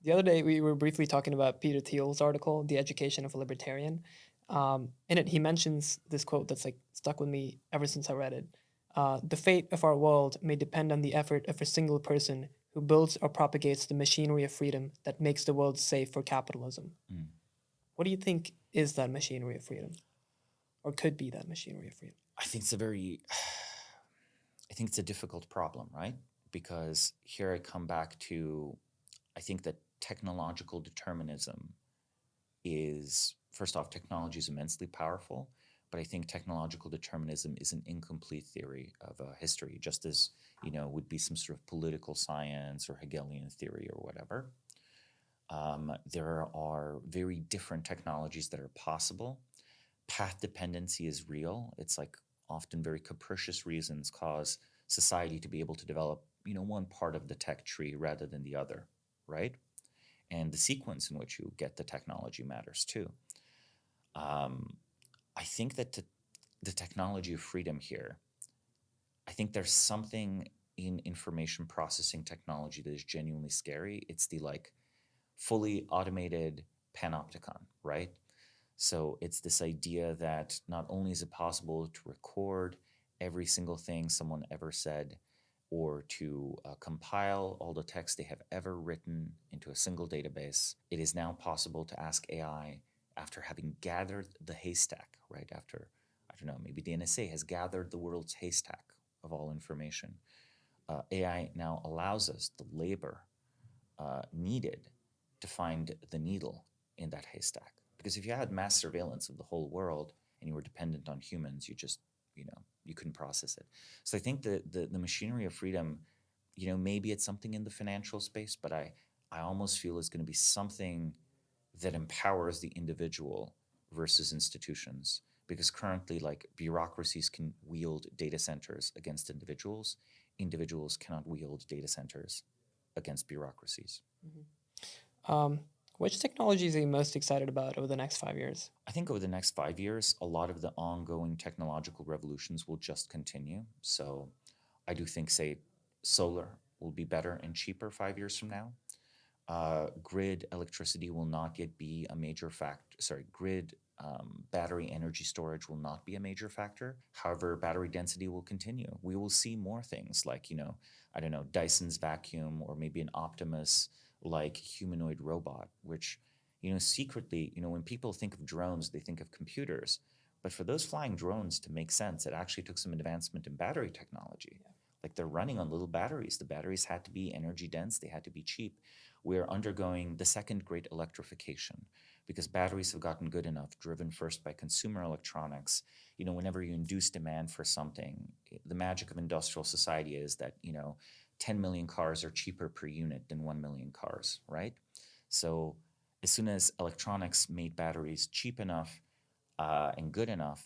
The other day, we were briefly talking about Peter Thiel's article, The Education of a Libertarian. In it, he mentions this quote that's like stuck with me ever since I read it. The fate of our world may depend on the effort of a single person who builds or propagates the machinery of freedom that makes the world safe for capitalism. Mm. What do you think is that machinery of freedom? Or could be that machinery of freedom? I think it's a difficult problem, right? Because here I come back to, I think that technological determinism is, first off, technology is immensely powerful, but I think technological determinism is an incomplete theory of history, just as, would be some sort of political science or Hegelian theory or whatever. There are very different technologies that are possible. Path dependency is real. It's like often very capricious reasons cause society to be able to develop, one part of the tech tree rather than the other, right? And the sequence in which you get the technology matters too. I think that the technology of freedom here, I think there's something in information processing technology that is genuinely scary. It's the like fully automated panopticon, right? So it's this idea that not only is it possible to record every single thing someone ever said, or to compile all the text they have ever written into a single database, it is now possible to ask AI after having gathered the haystack, right? After, I don't know, maybe the NSA has gathered the world's haystack of all information. AI now allows us the labor needed to find the needle in that haystack. Because if you had mass surveillance of the whole world and you were dependent on humans, you couldn't process it. So I think the machinery of freedom, maybe it's something in the financial space, but I almost feel it's going to be something that empowers the individual versus institutions. Because currently, like, bureaucracies can wield data centers against individuals. Individuals cannot wield data centers against bureaucracies. Which technologies are you most excited about over the next 5 years? I think over the next 5 years, a lot of the ongoing technological revolutions will just continue. So I do think, say, solar will be better and cheaper 5 years from now. Grid electricity will not yet be a major factor. Grid battery energy storage will not be a major factor. However, battery density will continue. We will see more things like, I don't know, Dyson's vacuum, or maybe an Optimus like humanoid robot, which, secretly, when people think of drones, they think of computers. But for those flying drones to make sense, it actually took some advancement in battery technology. Yeah. Like, they're running on little batteries. The batteries had to be energy dense. They had to be cheap. We're undergoing the second great electrification because batteries have gotten good enough, driven first by consumer electronics. Whenever you induce demand for something, the magic of industrial society is that, 10 million cars are cheaper per unit than 1 million cars, right? So as soon as electronics made batteries cheap enough and good enough,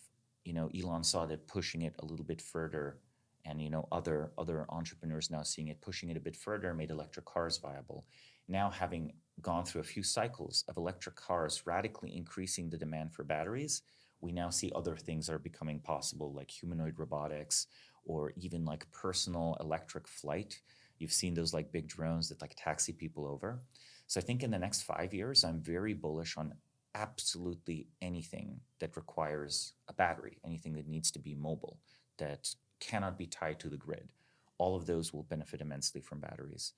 Elon saw that pushing it a little bit further And other entrepreneurs now seeing it, pushing it a bit further, made electric cars viable. Now, having gone through a few cycles of electric cars radically increasing the demand for batteries, we now see other things that are becoming possible, like humanoid robotics or even like personal electric flight. You've seen those like big drones that like taxi people over. So I think in the next 5 years, I'm very bullish on absolutely anything that requires a battery, anything that needs to be mobile, that cannot be tied to the grid. All of those will benefit immensely from batteries.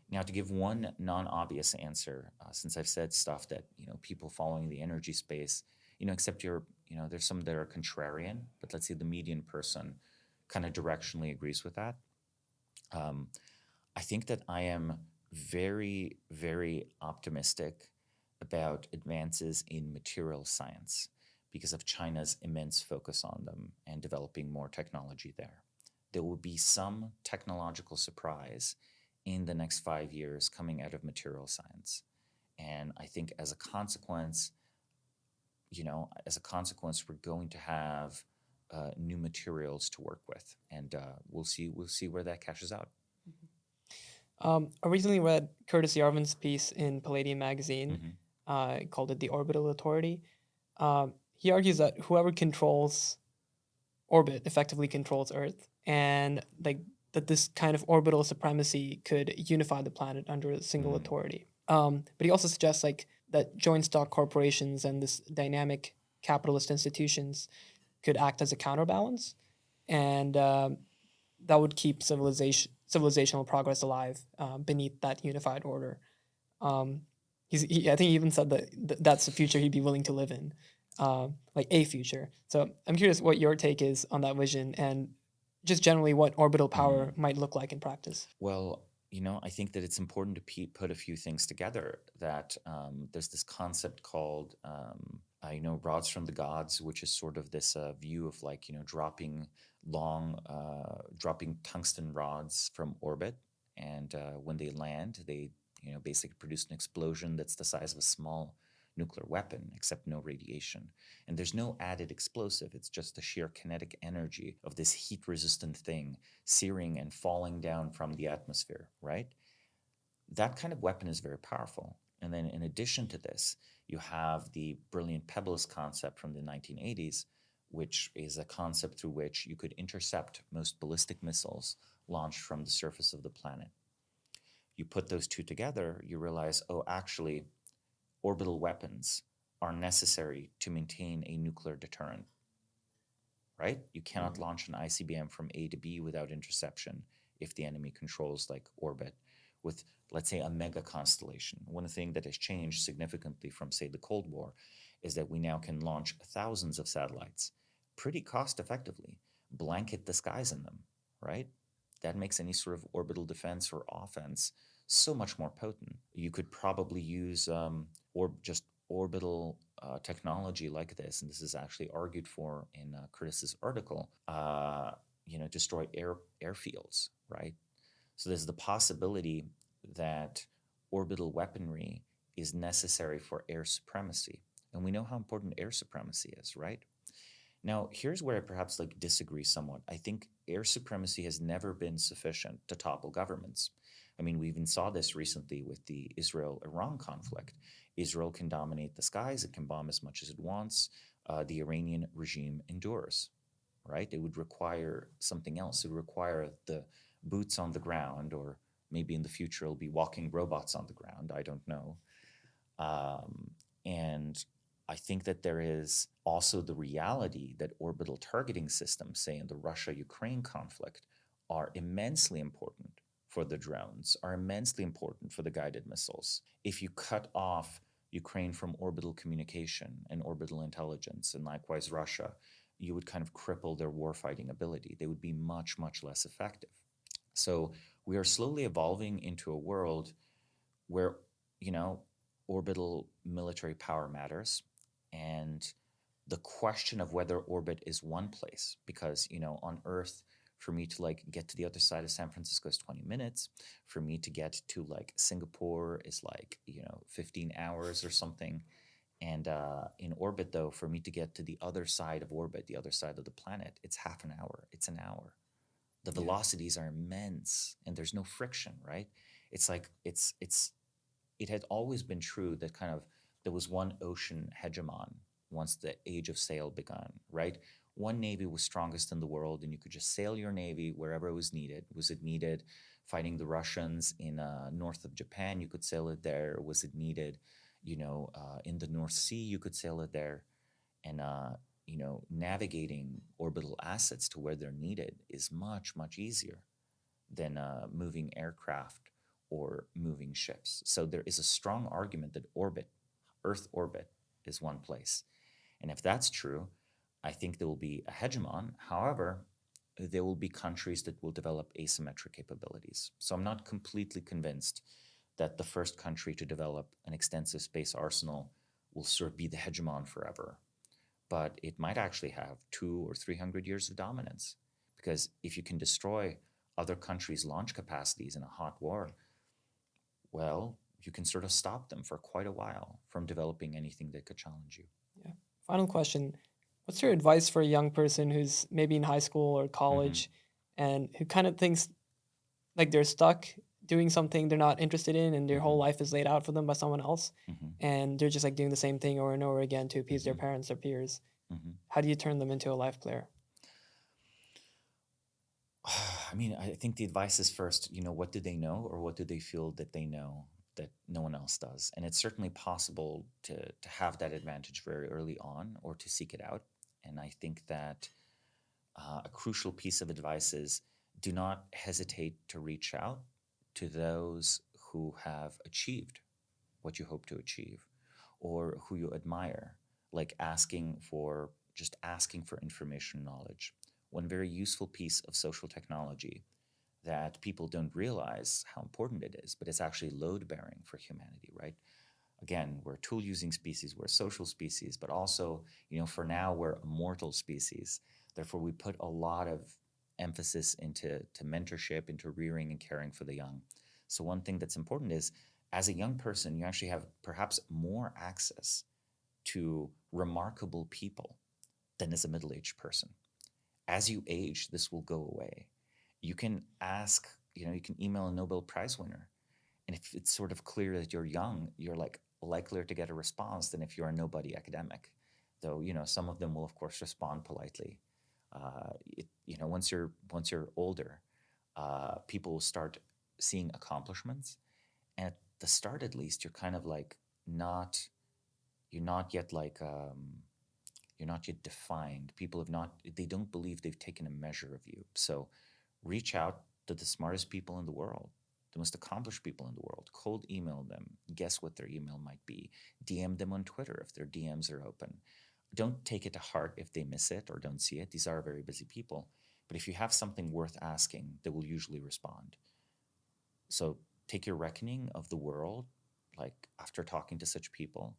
Now, to give one non-obvious answer, since I've said stuff that people following the energy space, except there's some that are contrarian, but let's say the median person kind of directionally agrees with that. I think that I am very, very optimistic about advances in material science because of China's immense focus on them and developing more technology there. There will be some technological surprise in the next 5 years coming out of material science. And I think as a consequence, we're going to have new materials to work with, and we'll see where that cashes out. I recently read Curtis Yarvin's piece in Palladium Magazine. Called it The Orbital Authority. He argues that whoever controls orbit effectively controls Earth, and that this kind of orbital supremacy could unify the planet under a single authority. But he also suggests that joint stock corporations and this dynamic capitalist institutions could act as a counterbalance, and that would keep civilizational progress alive beneath that unified order. I think he even said that that's the future he'd be willing to live in, like a future. So I'm curious what your take is on that vision and just generally what orbital power might look like in practice. Well, I think that it's important to put a few things together. That there's this concept called, rods from the gods, which is sort of this view of dropping tungsten rods from orbit, and when they land, they basically produce an explosion that's the size of a small nuclear weapon, except no radiation. And there's no added explosive. It's just the sheer kinetic energy of this heat-resistant thing searing and falling down from the atmosphere, right? That kind of weapon is very powerful. And then in addition to this, you have the brilliant pebbles concept from the 1980s, which is a concept through which you could intercept most ballistic missiles launched from the surface of the planet. You put those two together, you realize, actually, orbital weapons are necessary to maintain a nuclear deterrent, right? You cannot launch an ICBM from A to B without interception if the enemy controls orbit with, let's say, a mega constellation. One thing that has changed significantly from, say, the Cold War is that we now can launch thousands of satellites pretty cost effectively, blanket the skies in them, right? That makes any sort of orbital defense or offense so much more potent. You could probably use just orbital technology like this, and this is actually argued for in Curtis's article, destroy airfields, right? So there's the possibility that orbital weaponry is necessary for air supremacy. And we know how important air supremacy is, right? Now, here's where I perhaps disagree somewhat. I think air supremacy has never been sufficient to topple governments. I mean, we even saw this recently with the Israel-Iran conflict. Israel can dominate the skies, it can bomb as much as it wants. The Iranian regime endures, right? It would require something else. It would require the boots on the ground, or maybe in the future it'll be walking robots on the ground. I don't know. And I think that there is also the reality that orbital targeting systems, say in the Russia-Ukraine conflict, are immensely important for the drones, are immensely important for the guided missiles. If you cut off Ukraine from orbital communication and orbital intelligence, and likewise Russia, you would kind of cripple their warfighting ability. They would be much, much less effective. So we are slowly evolving into a world where, orbital military power matters. And the question of whether orbit is one place, because, on Earth, for me to get to the other side of San Francisco is 20 minutes. For me to get to Singapore is 15 hours or something. And in orbit, though, for me to get to the other side of orbit, the other side of the planet, it's half an hour. It's an hour. The velocities are immense and there's no friction, right? It's like it had always been true that kind of there was one ocean hegemon once the age of sail began, right? One navy was strongest in the world, and you could just sail your navy wherever it was needed. Was it needed fighting the Russians in north of Japan? You could sail it there. Was it needed, in the North Sea? You could sail it there. And navigating orbital assets to where they're needed is much, much easier than moving aircraft or moving ships. So there is a strong argument that Earth orbit, is one place. And if that's true, I think there will be a hegemon. However, there will be countries that will develop asymmetric capabilities. So I'm not completely convinced that the first country to develop an extensive space arsenal will sort of be the hegemon forever. But it might actually have 200 or 300 years of dominance. Because if you can destroy other countries' launch capacities in a hot war, well, you can sort of stop them for quite a while from developing anything that could challenge you. Yeah. Final question. What's your advice for a young person who's maybe in high school or college and who kind of thinks like they're stuck doing something they're not interested in and their whole life is laid out for them by someone else and they're just like doing the same thing over and over again to appease their parents or peers? How do you turn them into a life player? I mean, I think the advice is first, what do they know or what do they feel that they know that no one else does? And it's certainly possible to have that advantage very early on or to seek it out. And I think that a crucial piece of advice is do not hesitate to reach out to those who have achieved what you hope to achieve or who you admire, like asking for information and knowledge. One very useful piece of social technology that people don't realize how important it is, but it's actually load-bearing for humanity, right? Again, we're a tool-using species, we're a social species, but also, for now, we're a mortal species. Therefore, we put a lot of emphasis into mentorship, into rearing and caring for the young. So one thing that's important is, as a young person, you actually have perhaps more access to remarkable people than as a middle-aged person. As you age, this will go away. You can ask, you can email a Nobel Prize winner. And if it's sort of clear that you're young, you're like likelier to get a response than if you're a nobody academic. Though, some of them will, of course, respond politely. Once you're older, people will start seeing accomplishments. And at the start, at least, you're kind of like you're not yet defined. People they don't believe they've taken a measure of you. So reach out to the smartest people in the world, the most accomplished people in the world. Cold email them. Guess what their email might be. DM them on Twitter if their DMs are open. Don't take it to heart if they miss it or don't see it. These are very busy people. But if you have something worth asking, they will usually respond. So take your reckoning of the world, like after talking to such people.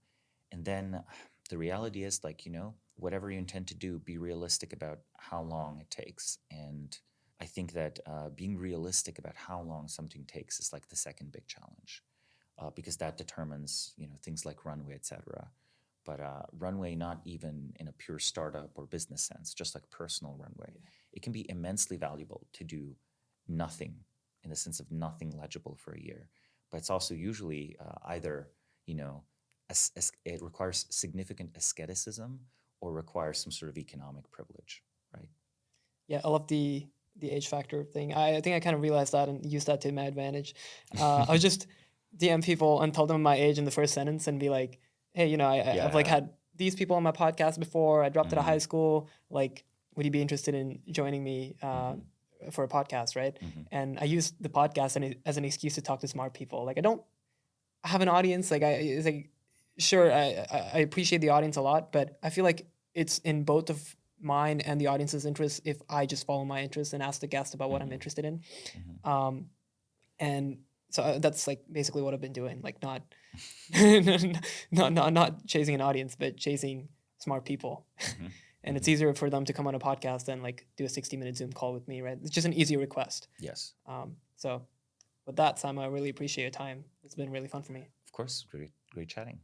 And then the reality is, whatever you intend to do, be realistic about how long it takes. And I think that being realistic about how long something takes is like the second big challenge, because that determines, things like runway, etc. But runway, not even in a pure startup or business sense, just like personal runway. It can be immensely valuable to do nothing, in the sense of nothing legible for a year. But it's also usually either, it requires significant asceticism or requires some sort of economic privilege, right? Yeah, I love the age factor thing. I think I kind of realized that and used that to my advantage. I was just DM people and tell them my age in the first sentence and be like, hey, I've like had these people on my podcast before. I dropped out of high school. Like, would you be interested in joining me for a podcast, right? And I use the podcast as an excuse to talk to smart people. Like, I don't have an audience. Like, sure, I appreciate the audience a lot, but I feel like it's in both of mine and the audience's interest if I just follow my interests and ask the guest about what I'm interested in. And so that's like basically what I've been doing, like not chasing an audience, but chasing smart people. And it's easier for them to come on a podcast than like do a 60-minute Zoom call with me, right? It's just an easier request. Yes. So with that, Samo, I really appreciate your time. It's been really fun for me. Of course. Great chatting.